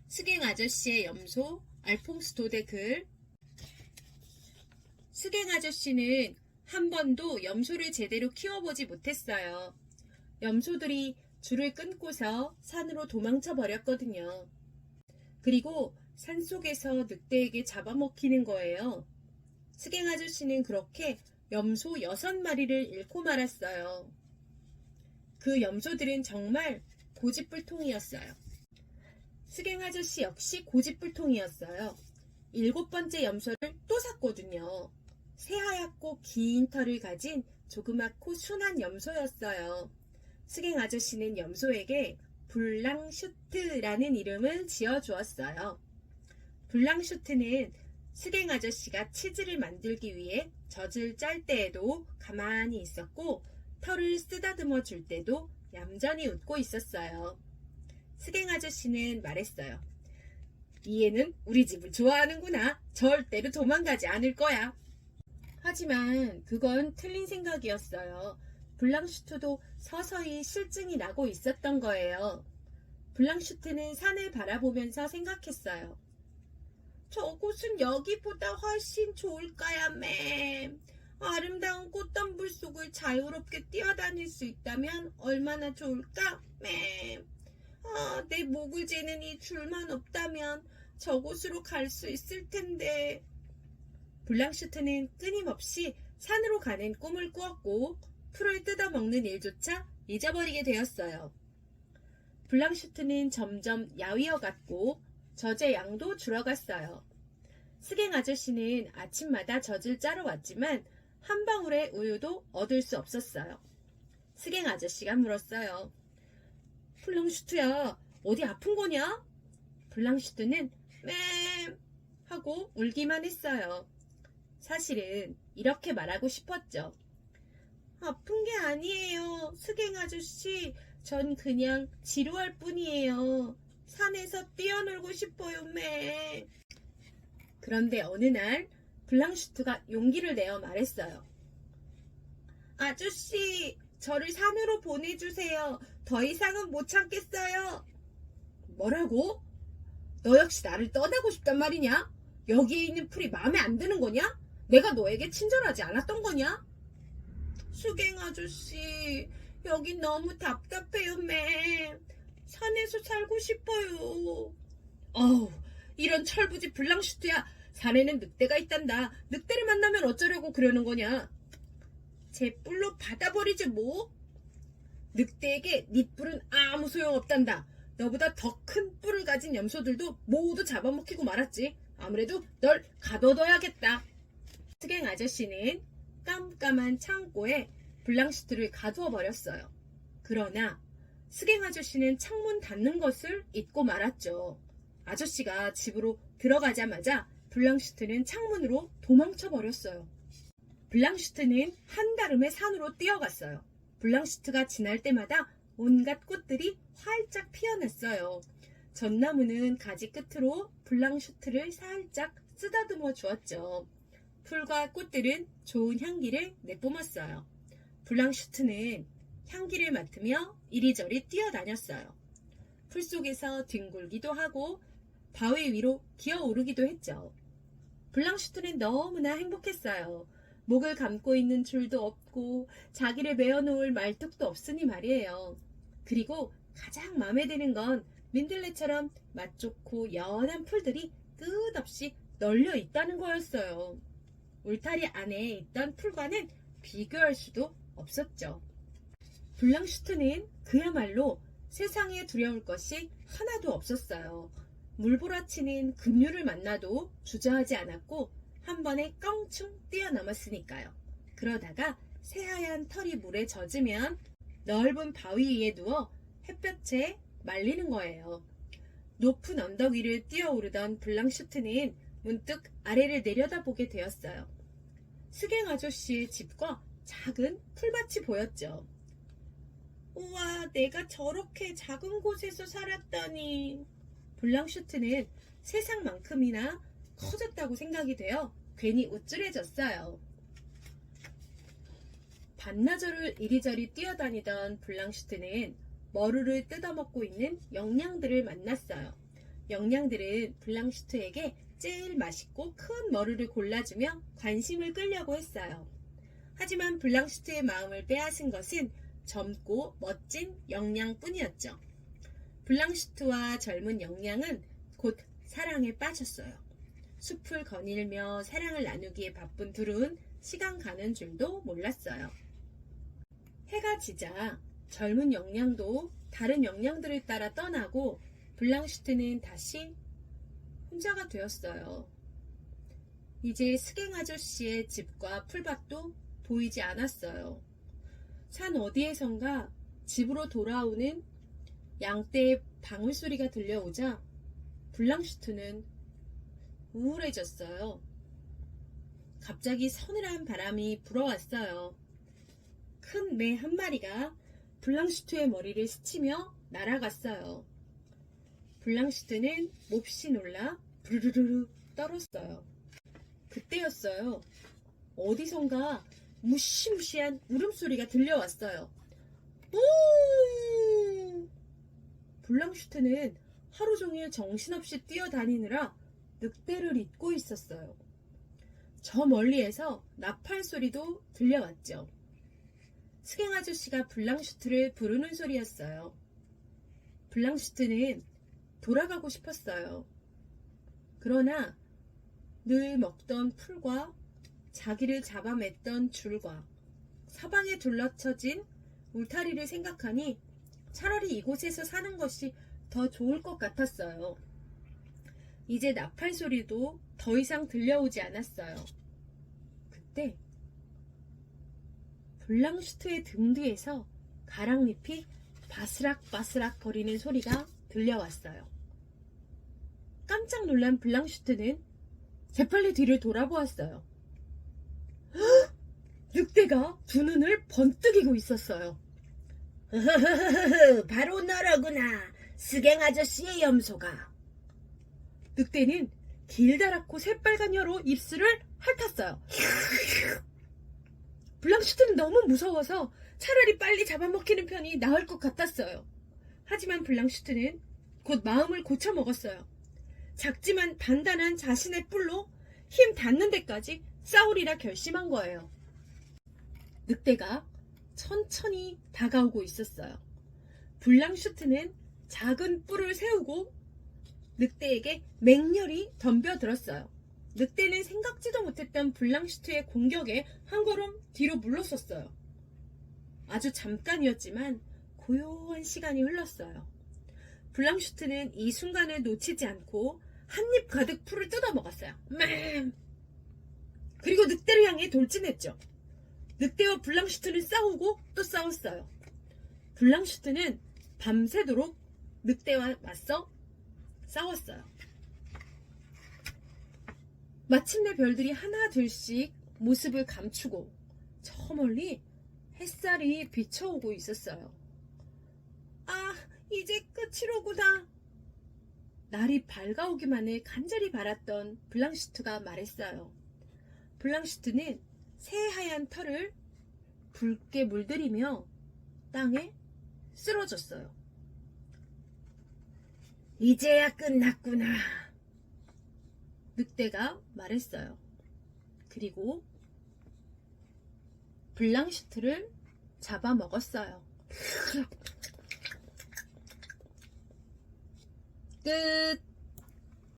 스갱 아저씨의 염소 알퐁스 도데글. 스갱 아저씨는 한 번도 염소를 제대로 키워보지 못했어요. 염소들이 줄을 끊고서 산으로 도망쳐 버렸거든요. 그리고 산속에서 늑대에게 잡아먹히는 거예요. 스갱 아저씨는 그렇게 염소 6마리를 잃고 말았어요. 그 염소들은 정말 고집불통이었어요. 스갱 아저씨 역시 고집불통이었어요. 7번째 염소를 또 샀거든요. 새하얗고 긴 털을 가진 조그맣고 순한 염소였어요. 스갱 아저씨는 염소에게 블랑슈트라는 이름을 지어주었어요. 블랑슈트는 스갱 아저씨가 치즈를 만들기 위해 젖을 짤 때에도 가만히 있었고 털을 쓰다듬어 줄 때도 얌전히 웃고 있었어요. 스갱 아저씨는 말했어요. 이 애는 우리 집을 좋아하는구나. 절대로 도망가지 않을 거야. 하지만 그건 틀린 생각이었어요. 블랑슈트도 서서히 실증이 나고 있었던 거예요. 블랑슈트는 산을 바라보면서 생각했어요. 저곳은 여기보다 훨씬 좋을까야, 맴. 아름다운 꽃덤불 속을 자유롭게 뛰어다닐 수 있다면 얼마나 좋을까, 맴. 내 목을 재는 이 줄만 없다면 저곳으로 갈 수 있을 텐데. 블랑슈트는 끊임없이 산으로 가는 꿈을 꾸었고 풀을 뜯어먹는 일조차 잊어버리게 되었어요. 블랑슈트는 점점 야위어갔고 젖의 양도 줄어갔어요. 스갱 아저씨는 아침마다 젖을 짜러 왔지만 한 방울의 우유도 얻을 수 없었어요. 스갱 아저씨가 물었어요. 블랑슈트야, 어디 아픈 거냐? 블랑슈트는 맴 하고 울기만 했어요. 사실은 이렇게 말하고 싶었죠. 아픈 게 아니에요. 스갱 아저씨, 전 그냥 지루할 뿐이에요. 산에서 뛰어놀고 싶어요, 매. 그런데 어느 날 블랑슈트가 용기를 내어 말했어요. 아저씨, 저를 산으로 보내주세요. 더 이상은 못 참겠어요. 뭐라고? 너 역시 나를 떠나고 싶단 말이냐? 여기에 있는 풀이 마음에 안 드는 거냐? 내가 너에게 친절하지 않았던 거냐? 수갱 아저씨, 여긴 너무 답답해요, 매. 산에서 살고 싶어요. 어우, 이런 철부지 블랑슈트야. 산에는 늑대가 있단다. 늑대를 만나면 어쩌려고 그러는 거냐? 제 뿔로 받아버리지 뭐? 늑대에게 네 뿔은 아무 소용없단다. 너보다 더 큰 뿔을 가진 염소들도 모두 잡아먹히고 말았지. 아무래도 널 가둬둬야겠다. 스갱 아저씨는 깜깜한 창고에 블랑슈트를 가두어 버렸어요. 그러나 스갱 아저씨는 창문 닫는 것을 잊고 말았죠. 아저씨가 집으로 들어가자마자 블랑슈트는 창문으로 도망쳐 버렸어요. 블랑슈트는 한달음에 산으로 뛰어갔어요. 블랑슈트가 지날 때마다 온갖 꽃들이 활짝 피어났어요. 전나무는 가지 끝으로 블랑슈트를 살짝 쓰다듬어 주었죠. 풀과 꽃들은 좋은 향기를 내뿜었어요. 블랑슈트는 향기를 맡으며 이리저리 뛰어다녔어요. 풀 속에서 뒹굴기도 하고 바위 위로 기어오르기도 했죠. 블랑슈트는 너무나 행복했어요. 목을 감고 있는 줄도 없고 자기를 메어놓을 말뚝도 없으니 말이에요. 그리고 가장 마음에 드는 건 민들레처럼 맛 좋고 연한 풀들이 끝없이 널려 있다는 거였어요. 울타리 안에 있던 풀과는 비교할 수도 없었죠. 블랑슈트는 그야말로 세상에 두려울 것이 하나도 없었어요. 물보라치는 급류를 만나도 주저하지 않았고 한 번에 껑충 뛰어넘었으니까요. 그러다가 새하얀 털이 물에 젖으면 넓은 바위 위에 누워 햇볕에 말리는 거예요. 높은 언덕 위를 뛰어오르던 블랑슈트는 문득 아래를 내려다보게 되었어요. 스갱 아저씨의 집과 작은 풀밭이 보였죠. 우와, 내가 저렇게 작은 곳에서 살았다니. 블랑슈트는 세상만큼이나 커졌다고 생각이 되어 괜히 우쭐해졌어요. 반나절을 이리저리 뛰어다니던 블랑슈트는 머루를 뜯어먹고 있는 영양들을 만났어요. 영양들은 블랑슈트에게 제일 맛있고 큰 머루를 골라주며 관심을 끌려고 했어요. 하지만 블랑슈트의 마음을 빼앗은 것은 젊고 멋진 영양뿐이었죠. 블랑슈트와 젊은 영양은 곧 사랑에 빠졌어요. 숲을 거닐며 사랑을 나누기에 바쁜 둘은 시간 가는 줄도 몰랐어요. 해가 지자 젊은 영양도 다른 영양들을 따라 떠나고 블랑슈트는 다시 혼자가 되었어요. 이제 스갱 아저씨의 집과 풀밭도 보이지 않았어요. 산 어디에선가 집으로 돌아오는 양떼의 방울소리가 들려오자 블랑슈트는 우울해졌어요. 갑자기 서늘한 바람이 불어왔어요. 큰 매 한 마리가 블랑슈트의 머리를 스치며 날아갔어요. 블랑슈트는 몹시 놀라 부르르르 떨었어요. 그때였어요. 어디선가 무시무시한 울음소리가 들려왔어요. 우! 블랑슈트는 하루 종일 정신없이 뛰어다니느라 늑대를 잊고 있었어요. 저 멀리에서 나팔 소리도 들려왔죠. 스갱 아저씨가 블랑슈트를 부르는 소리였어요. 블랑슈트는 돌아가고 싶었어요. 그러나 늘 먹던 풀과 자기를 잡아맸던 줄과 사방에 둘러쳐진 울타리를 생각하니 차라리 이곳에서 사는 것이 더 좋을 것 같았어요. 이제 나팔 소리도 더 이상 들려오지 않았어요. 그때 블랑슈트의 등 뒤에서 가랑잎이 바스락바스락 거리는 소리가 들려왔어요. 깜짝 놀란 블랑슈트는 재빨리 뒤를 돌아보았어요. 헉! 늑대가 두 눈을 번뜩이고 있었어요. 바로 너로구나, 스갱 아저씨의 염소가. 늑대는 길다랗고 새빨간 혀로 입술을 핥았어요. 블랑슈트는 너무 무서워서 차라리 빨리 잡아먹히는 편이 나을 것 같았어요. 하지만 블랑슈트는 곧 마음을 고쳐먹었어요. 작지만 단단한 자신의 뿔로 힘 닿는 데까지 싸우리라 결심한 거예요. 늑대가 천천히 다가오고 있었어요. 블랑슈트는 작은 뿔을 세우고 늑대에게 맹렬히 덤벼들었어요. 늑대는 생각지도 못했던 블랑슈트의 공격에 한 걸음 뒤로 물러섰어요. 아주 잠깐이었지만 고요한 시간이 흘렀어요. 블랑슈트는 이 순간을 놓치지 않고 한 입 가득 풀을 뜯어먹었어요. 그리고 늑대를 향해 돌진했죠. 늑대와 블랑슈트는 싸우고 또 싸웠어요. 블랑슈트는 밤새도록 늑대와 맞서 싸웠어요. 마침내 별들이 하나 둘씩 모습을 감추고 저 멀리 햇살이 비쳐오고 있었어요. 아, 이제 끝이로구나. 날이 밝아오기만을 간절히 바랐던 블랑슈트가 말했어요. 블랑슈트는 새하얀 털을 붉게 물들이며 땅에 쓰러졌어요. 이제야 끝났구나, 늑대가 말했어요. 그리고 블랑슈트를 잡아먹었어요. 끝.